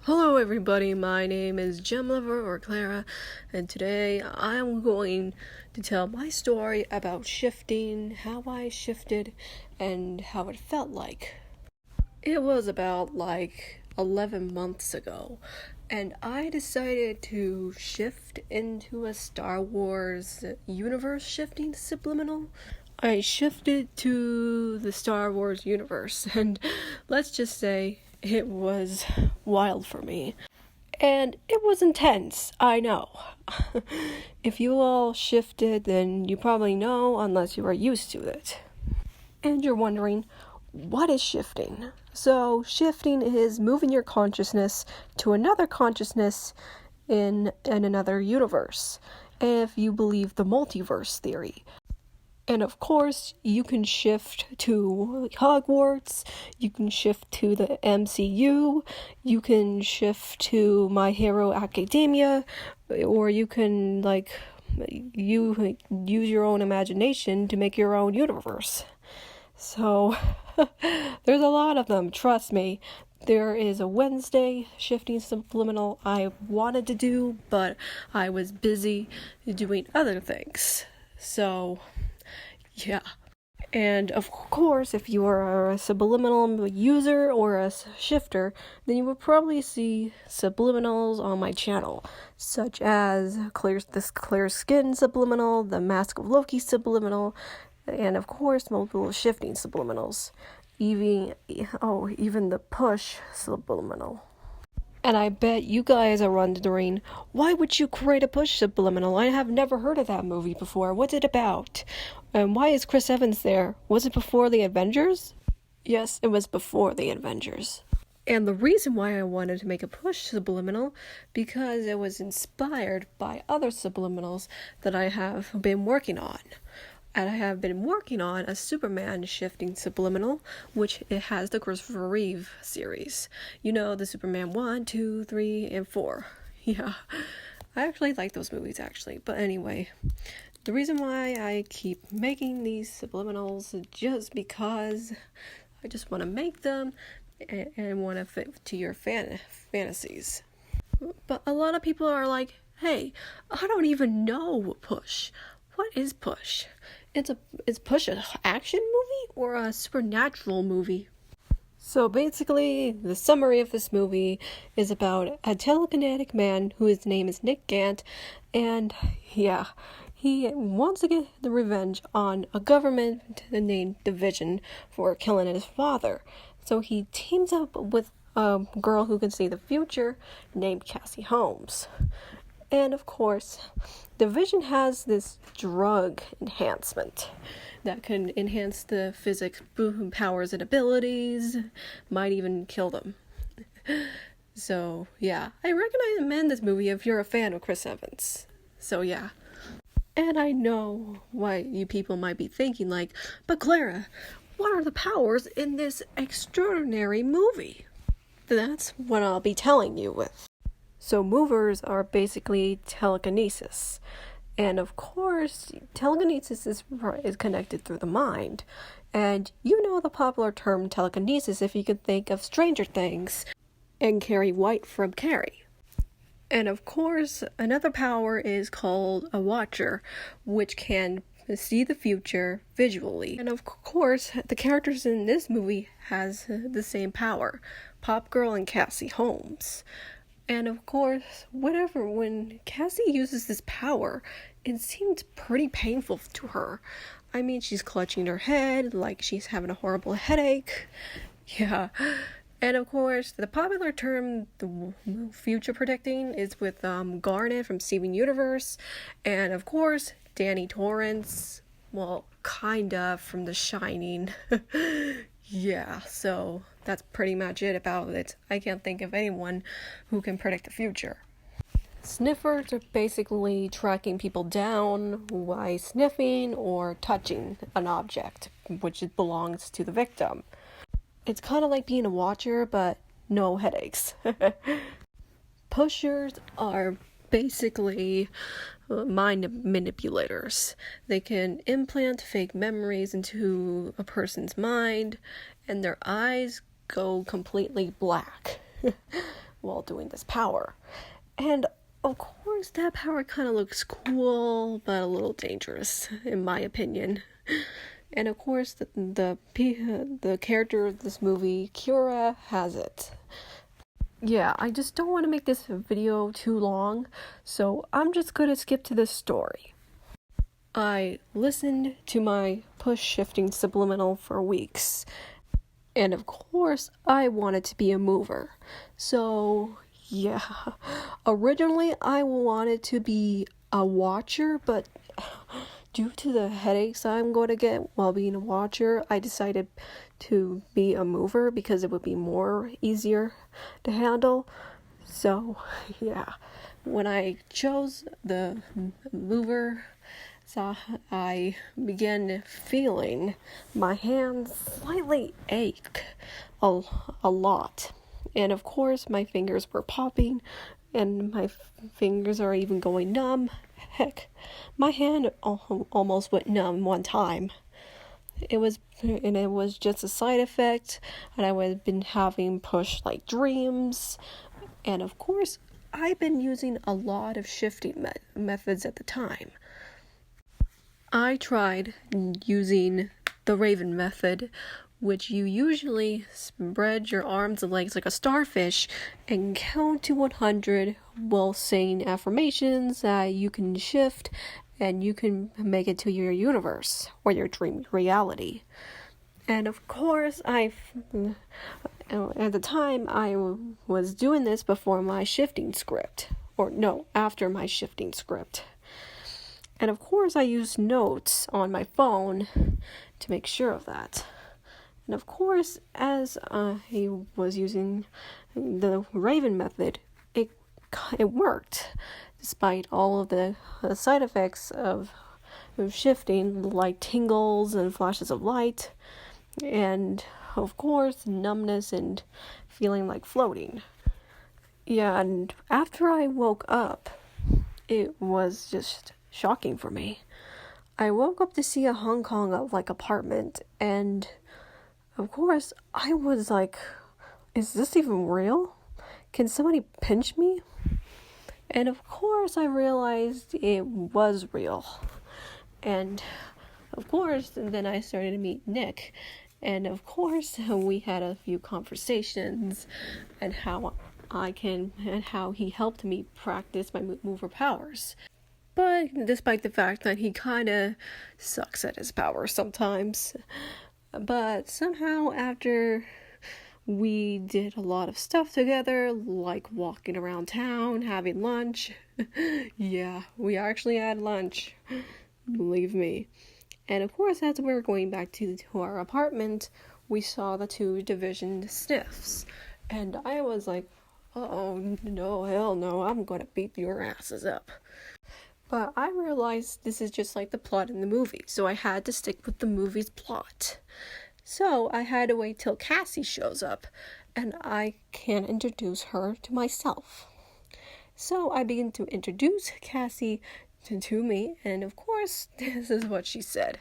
Hello everybody, my name is Gemliver or Clara, and today I am going to tell my story about shifting, how I shifted, and how it felt like. It was about 11 months ago, and I decided to shift into a Star Wars universe shifting subliminal. I shifted to the Star Wars universe, and let's just say it was wild for me. And it was intense, I know. If you all shifted, then you probably know, unless you are used to it. And you're wondering, what is shifting? So, shifting is moving your consciousness to another consciousness in another universe, if you believe the multiverse theory. And of course, you can shift to Hogwarts, you can shift to the MCU, you can shift to My Hero Academia, or you can, you use your own imagination to make your own universe. So, there's a lot of them, trust me. There is a Wednesday shifting subliminal I wanted to do, but I was busy doing other things. So, yeah. And of course, if you are a subliminal user or a shifter, then you will probably see subliminals on my channel, such as this Clear Skin subliminal, the Mask of Loki subliminal, and of course, multiple shifting subliminals. Even the Push subliminal. And I bet you guys are wondering, why would you create a Push subliminal? I have never heard of that movie before. What's it about? And why is Chris Evans there? Was it before the Avengers? Yes, it was before the Avengers. And the reason why I wanted to make a Push subliminal, because it was inspired by other subliminals that I have been working on. And I have been working on a Superman shifting subliminal, which it has the Christopher Reeve series. You know, the Superman 1, 2, 3, and 4. Yeah, I actually like those movies, actually. But anyway, the reason why I keep making these subliminals is just because I just want to make them and want to fit to your fantasies. But a lot of people are like, hey, I don't even know Push. What is Push? Is Push an action movie or a supernatural movie? So basically, the summary of this movie is about a telekinetic man whose name is Nick Gant, and yeah, he wants to get the revenge on a government named Division for killing his father. So he teams up with a girl who can see the future named Cassie Holmes. And of course, Division has this drug enhancement that can enhance the physics powers and abilities, might even kill them. So, yeah, I recommend this movie if you're a fan of Chris Evans. So, yeah. And I know why you people might be thinking, but Clara, what are the powers in this extraordinary movie? That's what I'll be telling you with. So movers are basically telekinesis. And of course, telekinesis is connected through the mind. And you know the popular term telekinesis if you could think of Stranger Things and Carrie White from Carrie. And of course, another power is called a watcher, which can see the future visually. And of course, the characters in this movie has the same power, Pop Girl and Cassie Holmes. And of course, when Cassie uses this power, it seems pretty painful to her. I mean, she's clutching her head like she's having a horrible headache. Yeah. And of course, the popular term, the future predicting, is with Garnet from Steven Universe. And of course, Danny Torrance, well, kinda from The Shining. Yeah, so that's pretty much it about it. I can't think of anyone who can predict the future. Sniffers are basically tracking people down by sniffing or touching an object, which belongs to the victim. It's kind of like being a watcher, but no headaches. Pushers are basically mind manipulators. They can implant fake memories into a person's mind, and their eyes go completely black. while doing this power. And of course, that power kind of looks cool, but a little dangerous, in my opinion. And of course, the character of this movie, Kira, has it. Yeah, I just don't want to make this video too long, so I'm just going to skip to this story. I listened to my push shifting subliminal for weeks, and of course, I wanted to be a mover. So, yeah, originally I wanted to be a watcher, but due to the headaches I'm going to get while being a watcher, I decided to be a mover because it would be more easier to handle. So, yeah, when I chose the mover, so I began feeling my hands slightly ache a lot. And of course, my fingers were popping, and my fingers are even going numb. Heck, my hand almost went numb one time. It was just a side effect, and I've been having push-like dreams. And of course, I've been using a lot of shifting methods at the time. I tried using the Raven method, which you usually spread your arms and legs like a starfish and count to 100 while saying affirmations that you can shift and you can make it to your universe or your dream reality. And of course, at the time, I was doing this before my shifting script, after my shifting script. And of course, I used notes on my phone to make sure of that. And of course, as I was using the Raven method, it worked, despite all of the side effects of shifting, like tingles and flashes of light, and of course, numbness and feeling like floating. Yeah, and after I woke up, it was just shocking for me. I woke up to see a Hong Kong apartment, and of course I was like, is this even real? Can somebody pinch me? And of course I realized it was real. And of course, and then I started to meet Nick, and of course we had a few conversations and how he helped me practice my mover powers. But despite the fact that he kind of sucks at his power sometimes. But somehow after we did a lot of stuff together, like walking around town, having lunch. Yeah, we actually had lunch. Believe me. And of course, as we were going back to our apartment, we saw the 2 division sniffs. And I was like, oh, no, hell no, I'm gonna beat your asses up. But I realized this is just like the plot in the movie, so I had to stick with the movie's plot. So I had to wait till Cassie shows up, and I can introduce her to myself. So I began to introduce Cassie to me, and of course, this is what she said.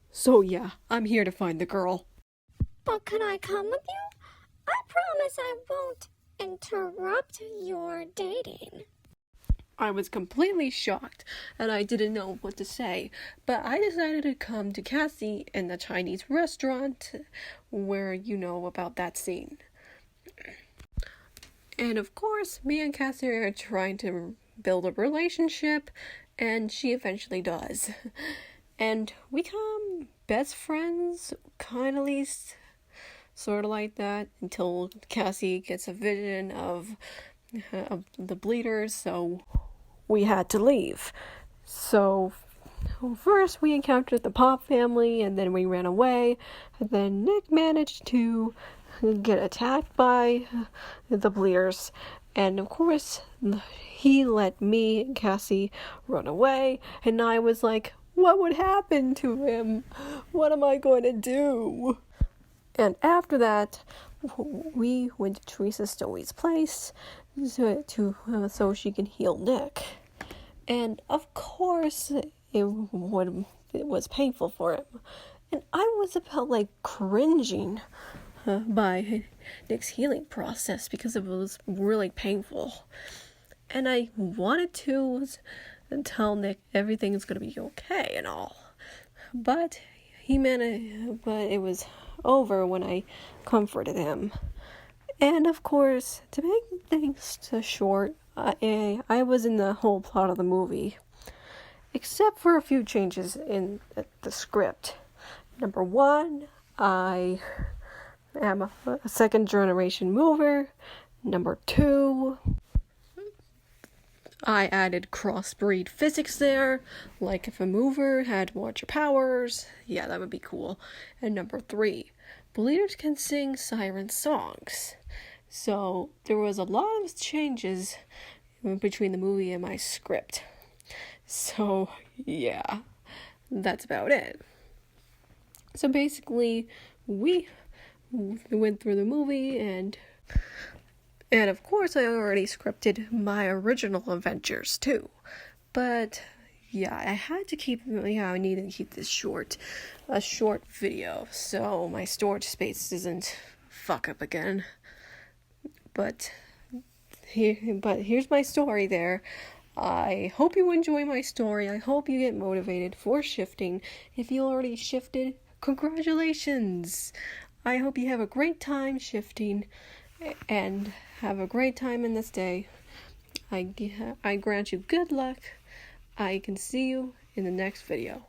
So yeah, I'm here to find the girl. But can I come with you? I promise I won't interrupt your dating. I was completely shocked, and I didn't know what to say, but I decided to come to Cassie in the Chinese restaurant, where you know about that scene. And of course, me and Cassie are trying to build a relationship, and she eventually does. And we become best friends, kind of least, sort of like that, until Cassie gets a vision of the bleeders, so we had to leave. So first we encountered the Pop family, and then we ran away, and then Nick managed to get attacked by the bleeders, and of course he let me and Cassie run away, and I was like, what would happen to him? What am I going to do? And after that, we went to Teresa Stowey's place so she can heal Nick. And of course, it was painful for him. And I was about cringing by Nick's healing process because it was really painful. And I wanted to tell Nick everything is going to be okay and all. But but it was over when I comforted him. And of course, to make things short, I was in the whole plot of the movie, except for a few changes in the script. Number one, I am a second generation mover. Number two, I added crossbreed physics there, like if a mover had larger powers, yeah, that would be cool. And number three, bleeders can sing siren songs. So there was a lot of changes between the movie and my script. So yeah, that's about it. So basically, we went through the movie and of course I already scripted my original adventures too. But yeah, I needed to keep this a short video, so my storage space doesn't fuck up again. But here's my story there. I hope you enjoy my story. I hope you get motivated for shifting. If you already shifted, congratulations. I hope you have a great time shifting and have a great time in this day. I grant you good luck. I can see you in the next video.